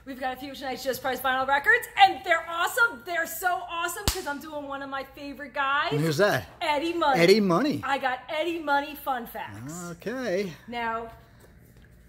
We've got a few tonight's Just Price Vinyl Records, and they're awesome. They're so awesome because I'm doing one of my favorite guys. Who's that? Eddie Money. Eddie Money. I got Eddie Money fun facts. Okay. Now,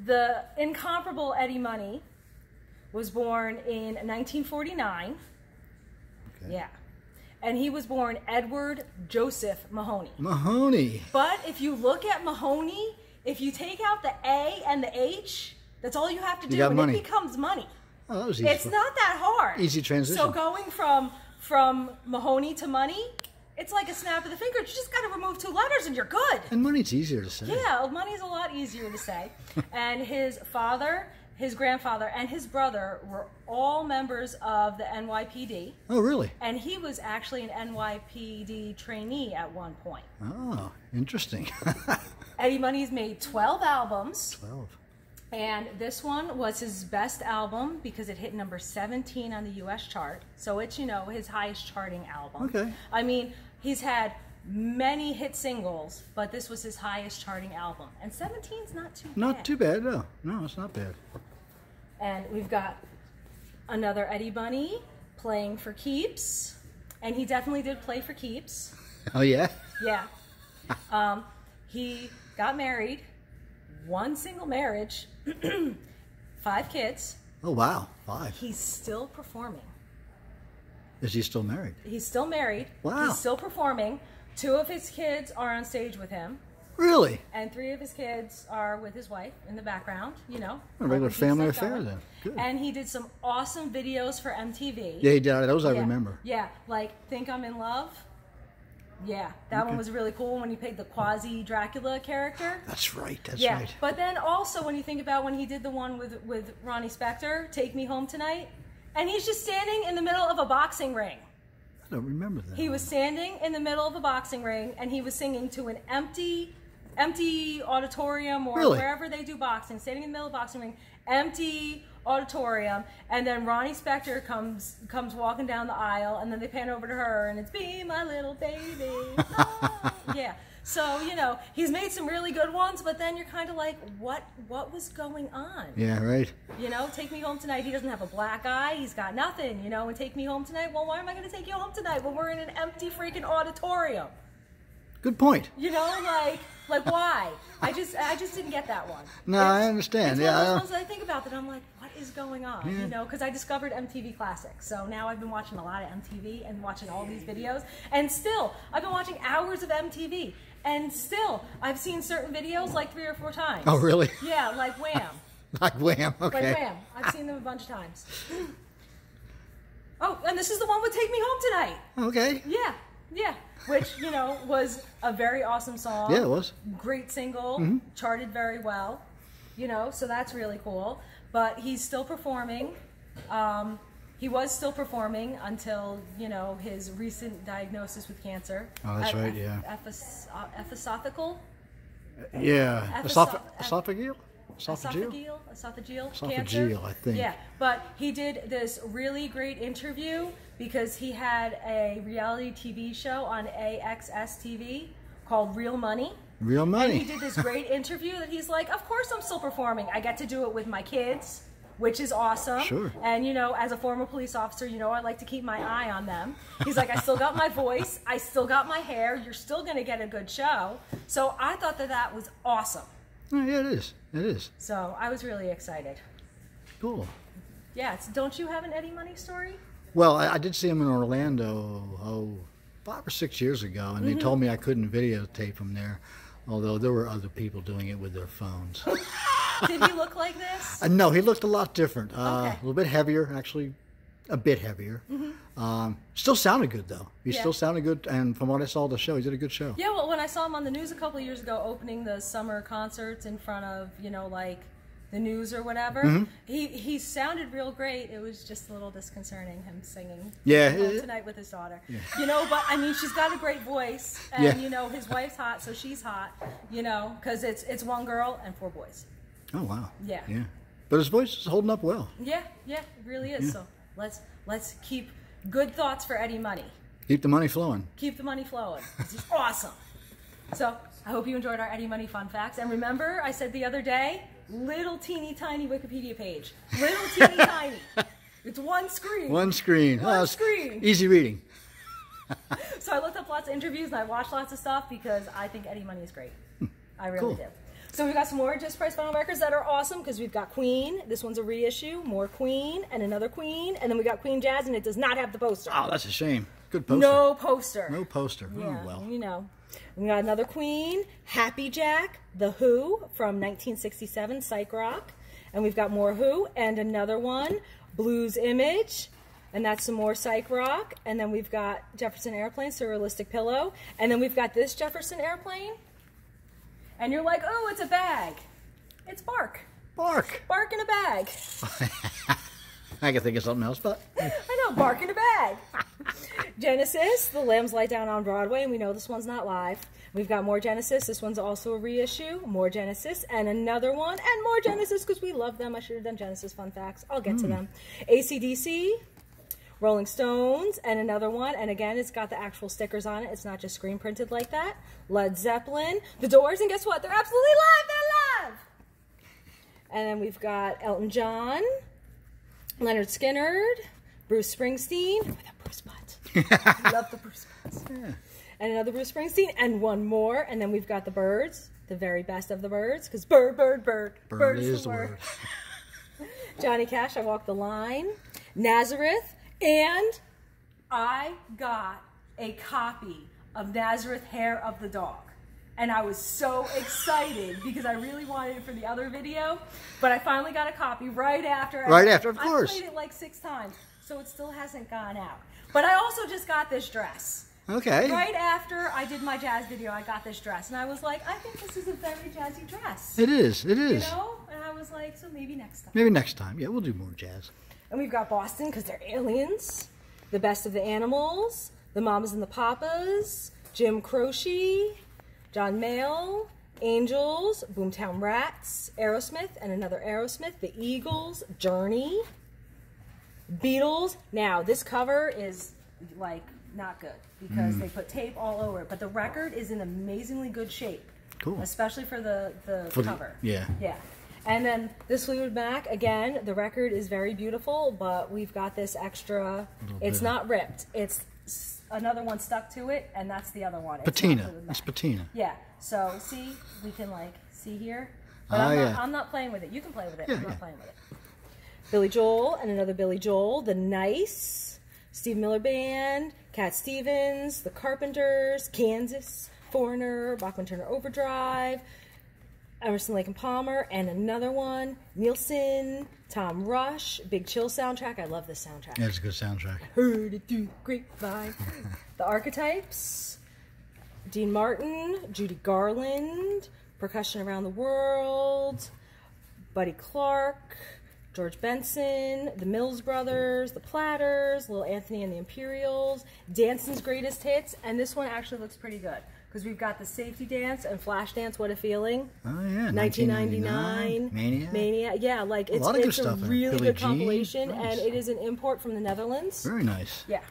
the incomparable Eddie Money was born in 1949. Okay. Yeah. And he was born Edward Joseph Mahoney. Mahoney. But if you look at Mahoney, if you take out the A and the H, that's all you have to do, and money. it becomes money. Oh, that was easy. It's not that hard. Easy transition. So going from Mahoney to money, it's like a snap of the finger. You just got to remove 2 letters and you're good. And money's easier to say. Yeah, money's a lot easier to say. And his father, his grandfather, and his brother were all members of the NYPD. Oh, really? And he was actually an NYPD trainee at one point. Oh, interesting. Eddie Money's made 12 albums. 12. And this one was his best album because it hit number 17 on the U.S. chart. So it's, you know, his highest charting album. Okay. I mean, he's had many hit singles, but this was his highest charting album. And 17's not too bad. Not too bad, no. No, it's not bad. And we've got another Eddie Money playing for keeps. And he definitely did play for keeps. Oh, yeah? Yeah. He got married, 1 single marriage, 5 kids. Oh, wow. 5. He's still performing. Is he still married? He's still married. Wow. He's still performing. 2 of his kids are on stage with him. Really? And 3 of his kids are with his wife in the background, you know. A regular family affair then. Good. And he did some awesome videos for MTV. Yeah, he did. Those I remember. Yeah, like Think I'm in Love. Yeah, that one was really cool when he played the quasi-Dracula character. That's right, that's yeah. right. But then also when you think about when he did the one with Ronnie Spector, Take Me Home Tonight, and he's just standing in the middle of a boxing ring. I don't remember that. He was standing in the middle of a boxing ring, and he was singing to an empty auditorium or wherever they do boxing, standing in the middle of the boxing ring, empty auditorium, and then Ronnie Spector comes walking down the aisle, and then they pan over to her, and it's "Be My Little Baby." Oh. Yeah. So, you know, he's made some really good ones, but then you're kind of like, what was going on? Yeah, right. You know, Take Me Home Tonight, he doesn't have a black eye, he's got nothing, you know, and Take Me Home Tonight, well, why am I going to take you home tonight when we're in an empty freaking auditorium? Good point. You know, like why? I just didn't get that one. No, I understand. It's one of Yeah. those ones that I think about that I'm like, what is going on? Yeah. You know, because I discovered MTV Classics, so now I've been watching a lot of MTV and watching all these videos, and still I've been watching hours of MTV, and still I've seen certain videos like 3 or 4 times. Oh, really? Yeah, like Wham. Like Wham. Okay. Like Wham. I've seen them a bunch of times. Oh, and this is the one with Take Me Home Tonight. Okay. Yeah. Yeah, which, you know, was a very awesome song. Yeah, it was. Great single, charted very well, you know, so that's really cool. But he's still performing. He was still performing until, you know, his recent diagnosis with cancer. Oh, that's right, yeah. Esophageal? Yeah. Esophageal? Esophageal cancer. Esophageal, I think. Yeah, but he did this really great interview because he had a reality TV show on AXS TV called Real Money. Real Money. And he did this great interview that he's like, of course I'm still performing. I get to do it with my kids, which is awesome. Sure. And, you know, as a former police officer, you know, I like to keep my eye on them. He's like, I still got my voice. I still got my hair. You're still going to get a good show. So I thought that was awesome. Oh, yeah, it is. It is. So I was really excited. Cool. Yeah, don't you have an Eddie Money story? Well, I did see him in Orlando, 5 or 6 years ago, and they told me I couldn't videotape him there, although there were other people doing it with their phones. Did he look like this? No, he looked a lot different. Okay. A little bit heavier, actually, a bit heavier. Still sounded good, though. He still sounded good, and from what I saw of the show, he did a good show. Yeah, well, when I saw him on the news a couple of years ago opening the summer concerts in front of, you know, like the news or whatever, he sounded real great. It was just a little disconcerting, him singing tonight with his daughter. Yeah. You know, but I mean, she's got a great voice, and you know, his wife's hot, so she's hot, you know, because it's 1 girl and 4 boys. Oh, wow. Yeah. Yeah. But his voice is holding up well. Yeah, it really is. So let's keep good thoughts for Eddie Money. Keep the money flowing. Keep the money flowing. This is awesome. So I hope you enjoyed our Eddie Money fun facts. And remember, I said the other day, little teeny tiny Wikipedia page. Little teeny tiny. It's one screen. One screen. One screen. Easy reading. So I looked up lots of interviews and I watched lots of stuff because I think Eddie Money is great. I really do. So we've got some more Just Price vinyl records that are awesome because we've got Queen. This one's a reissue. More Queen and another Queen. And then we got Queen Jazz and it does not have the poster. Oh, that's a shame. Good poster. No poster. No poster. Yeah, oh, well. you know. We got another Queen, Happy Jack, The Who from 1967, Psych Rock. And we've got more Who and another one, Blues Image. And that's some more Psych Rock. And then we've got Jefferson Airplane, Surrealistic Pillow. And then we've got this Jefferson Airplane. And you're like, oh, it's a bag. It's bark. Bark. Bark in a bag. I can think of something else, but... I know, bark in a bag. Genesis, The Lambs Lie Down on Broadway, and we know this one's not live. We've got more Genesis. This one's also a reissue. More Genesis, and another one, and more Genesis, because we love them. I should have done Genesis fun facts. I'll get to them. AC/DC, Rolling Stones, and another one. And again, it's got the actual stickers on it. It's not just screen printed like that. Led Zeppelin, The Doors, and guess what? They're absolutely live. They're live. And then we've got Elton John, Leonard Skinnard, Bruce Springsteen. With a Bruce butt. Love the Bruce butts. Yeah. And another Bruce Springsteen, and one more. And then we've got the Birds, the very best of the Birds, because bird. Bird is the word. Johnny Cash, I Walk the Line. Nazareth. And I got a copy of Nazareth, Hair of the Dog. And I was so excited because I really wanted it for the other video. But I finally got a copy right after. Right after, of course. I played it like 6 times, so it still hasn't gone out. But I also just got this dress. Okay. Right after I did my jazz video, I got this dress. And I was like, I think this is a very jazzy dress. It is. It is. You know? And I was like, so maybe next time. Maybe next time. Yeah, we'll do more jazz. And we've got Boston because they're aliens. The Best of the Animals. The Mamas and the Papas. Jim Croce. John Mayall. Angels. Boomtown Rats. Aerosmith and another Aerosmith. The Eagles. Journey. Beatles. Now, this cover is like not good because they put tape all over it. But the record is in amazingly good shape. Cool. Especially for the cover. Yeah. Yeah. And then this Fleetwood Mac, again, the record is very beautiful, but we've got this extra, it's not ripped. It's another one stuck to it, and that's the other one. Patina. It's patina. Yeah. So, see, we can, like, see here. But I'm not playing with it. You can play with it. I'm not playing with it. Billy Joel and another Billy Joel. The Nice. Steve Miller Band. Cat Stevens. The Carpenters. Kansas. Foreigner. Bachman Turner Overdrive. Emerson, Lake and Palmer, and another one, Nielsen, Tom Rush, Big Chill soundtrack. I love this soundtrack. Yeah, it's a good soundtrack. Heard it through the grapevine. The Archetypes, Dean Martin, Judy Garland, Percussion Around the World, Buddy Clark, George Benson, the Mills Brothers, the Platters, Little Anthony and the Imperials, Danson's Greatest Hits, and this one actually looks pretty good. Because we've got the Safety Dance and Flash Dance, What a Feeling. Oh, yeah. 1999. Mania. Yeah, like it's a really good compilation, and it is an import from the Netherlands. Very nice. Yeah.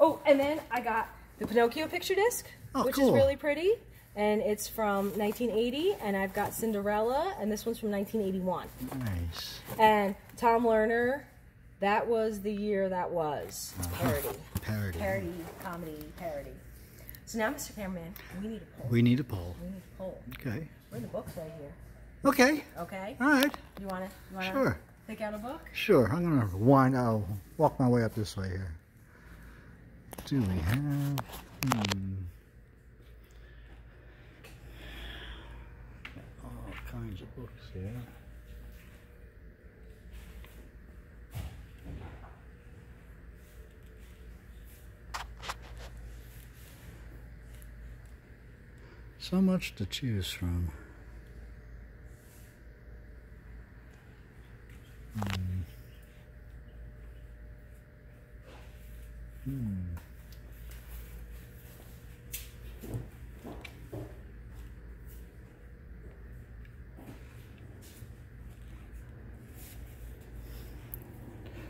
Oh, and then I got the Pinocchio picture disc, which is really pretty. And it's from 1980, and I've got Cinderella, and this one's from 1981. Nice. And Tom Lerner, that was the year that was. Parody. Parody. Comedy, parody. So now, Mr. Cameraman, we need a poll. We need a poll. We need a poll. Okay. Where are the books right here? Okay. Okay. All right. You wanna sure. pick out a book? Sure. I'm gonna I'll walk my way up this way here. Do we have? All kinds of books here. So much to choose from.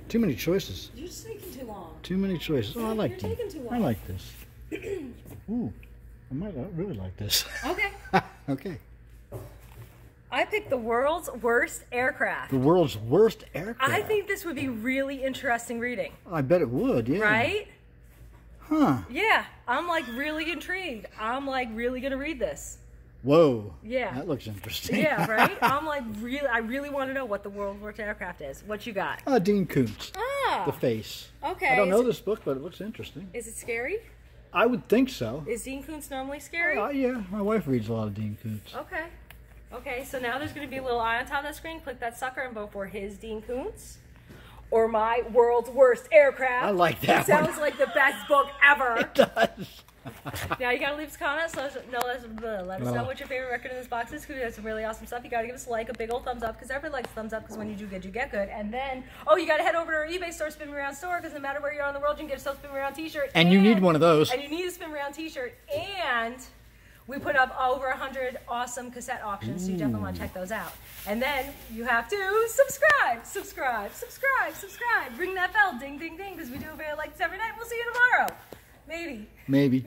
Too many choices. You're just taking too long. Too many choices. Oh, I like You're taking too long. I like this. Ooh, I might really like this. Okay. Okay. I picked the world's worst aircraft. The world's worst aircraft? I think this would be really interesting reading. I bet it would, yeah. Right? Huh. Yeah, I'm like really intrigued. I'm like really gonna read this. Whoa. Yeah. That looks interesting. Yeah, right? I'm like I really want to know what the world's worst aircraft is. What you got? Dean Koontz. Ah. The Face. Okay. I don't know this book, but it looks interesting. Is it scary? I would think so. Is Dean Koontz normally scary? Yeah, my wife reads a lot of Dean Koontz. Okay. Okay, so now there's going to be a little eye on top of that screen. Click that sucker and vote for his Dean Koontz or my world's worst aircraft. I like that one. Sounds like the best book ever. It does. Now you gotta leave us comments. Let us know what your favorite record in this box is. Because we have some really awesome stuff. You gotta give us a like, a big old thumbs up, because everybody likes thumbs up. Because when you do good, you get good. And then, you gotta head over to our eBay store, Spin Me Around store. Because no matter where you are in the world, you can get yourself a Spin Me Around T-shirt. And you need one of those. And you need a Spin Me Around T-shirt. And we put up over 100 awesome cassette auctions, so you definitely want to check those out. And then you have to subscribe. Ring that bell, ding, ding, ding, because we do a video like this every night. We'll see you tomorrow. Maybe.